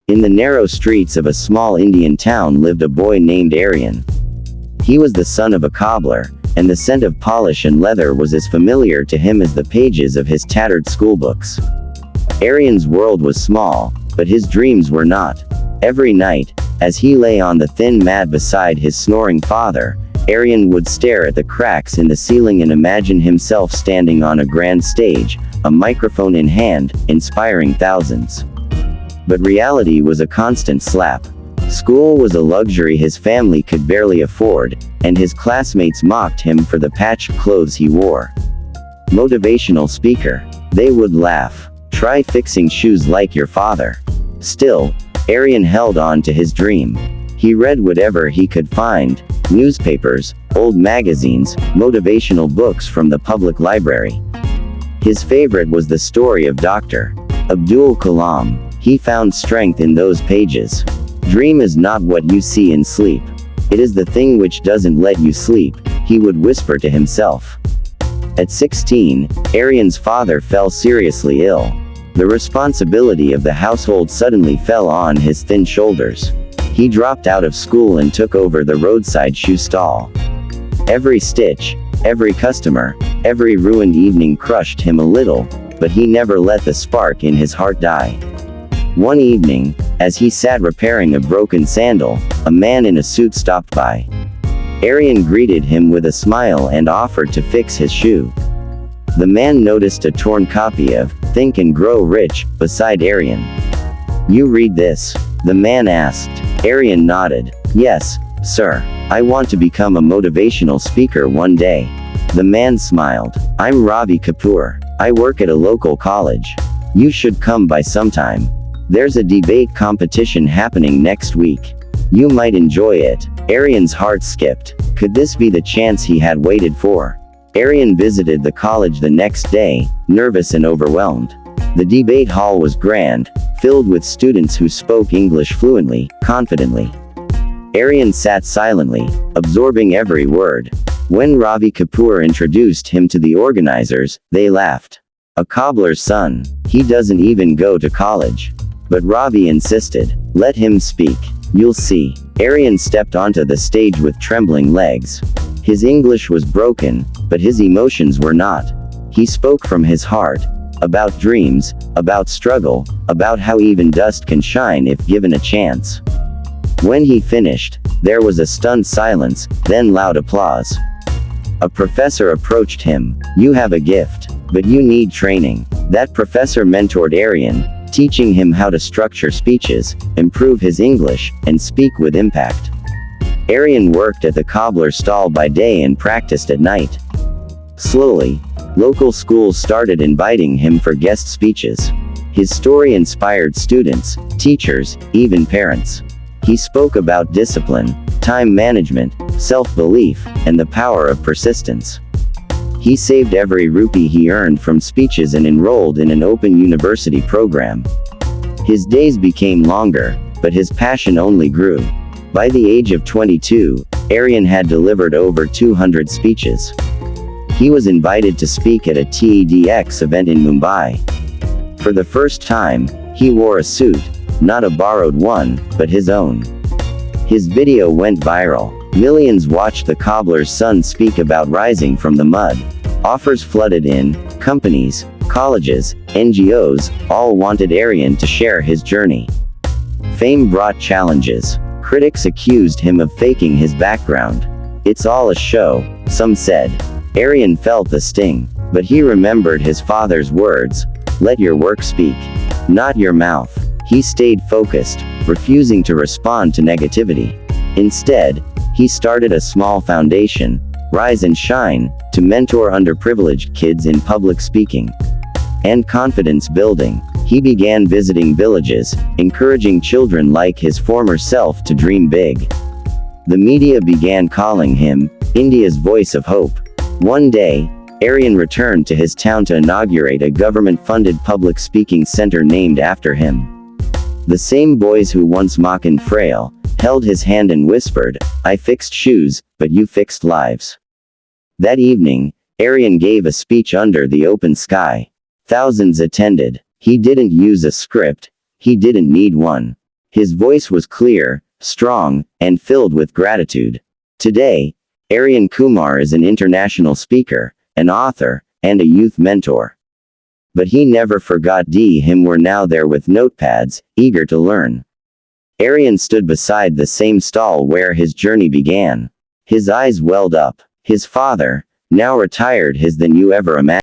In the narrow streets of a small Indian town lived a boy named Aryan. He was the son of a cobbler, and the scent of polish and leather was as familiar to him as the pages of his tattered schoolbooks. Aryan's world was small, but his dreams were not. Every night, as he lay on the thin mat beside his snoring father, Aryan would stare at the cracks in the ceiling and imagine himself standing on a grand stage, a microphone in hand, inspiring thousands. But reality was a constant slap. School was a luxury his family could barely afford, and his classmates mocked him for the patched clothes he wore. Motivational speaker. They would laugh. Try fixing shoes like your father. Still, Aryan held on to his dream. He read whatever he could find: newspapers, old magazines, motivational books from the public library. His favorite was the story of Dr. Abdul Kalam. He found strength in those pages. Dream is not what you see in sleep. It is the thing which doesn't let you sleep, he would whisper to himself. At 16, Aryan's father fell seriously ill. The responsibility of the household suddenly fell on his thin shoulders. He dropped out of school and took over the roadside shoe stall. Every stitch, every customer, every ruined evening crushed him a little, but he never let the spark in his heart die. One evening, as he sat repairing a broken sandal, a man in a suit stopped by. Aryan greeted him with a smile and offered to fix his shoe. The man noticed a torn copy of Think and Grow Rich beside Aryan. "You read this?" the man asked. Aryan nodded. "Yes, sir. I want to become a motivational speaker one day." The man smiled. "I'm Ravi Kapoor. I work at a local college. You should come by sometime. There's a debate competition happening next week. You might enjoy it." Aryan's heart skipped. Could this be the chance he had waited for? Aryan visited the college the next day, nervous and overwhelmed. The debate hall was grand, filled with students who spoke English fluently, confidently. Aryan sat silently, absorbing every word. When Ravi Kapoor introduced him to the organizers, they laughed. "A cobbler's son. He doesn't even go to college." But Ravi insisted. "Let him speak. You'll see." Aryan stepped onto the stage with trembling legs. His English was broken, but his emotions were not. He spoke from his heart. About dreams, about struggle, about how even dust can shine if given a chance. When he finished, there was a stunned silence, then loud applause. A professor approached him. "You have a gift, but you need training." That professor mentored Aryan, teaching him how to structure speeches, improve his English, and speak with impact. Aryan worked at the cobbler stall by day and practiced at night. Slowly, local schools started inviting him for guest speeches. His story inspired students, teachers, even parents. He spoke about discipline, time management, self-belief, and the power of persistence. He saved every rupee he earned from speeches and enrolled in an open university program. His days became longer, but his passion only grew. By the age of 22, Aryan had delivered over 200 speeches. He was invited to speak at a TEDx event in Mumbai. For the first time, he wore a suit, not a borrowed one, but his own. His video went viral. Millions watched the cobbler's son speak about rising from the mud. Offers flooded in. Companies, colleges, NGOs, all wanted Aryan to share his journey. Fame brought challenges. Critics accused him of faking his background. "It's all a show," some said. Aryan felt the sting, but he remembered his father's words, "Let your work speak, not your mouth." He stayed focused, refusing to respond to negativity. Instead, he started a small foundation, Rise and Shine, to mentor underprivileged kids in public speaking and confidence building. He began visiting villages, encouraging children like his former self to dream big. The media began calling him India's voice of hope. One day, Aryan returned to his town to inaugurate a government-funded public speaking center named after him. The same boys who once mocked and frail held his hand and whispered, "I fixed shoes, but you fixed lives." That evening, Aryan gave a speech under the open sky. Thousands attended. He didn't use a script. He didn't need one. His voice was clear, strong, and filled with gratitude. Today, Aryan Kumar is an international speaker, an author, and a youth mentor. But he never forgot him were now there with notepads, eager to learn. Aryan stood beside the same stall where his journey began. His eyes welled up. His father, now retired, than you ever imagined.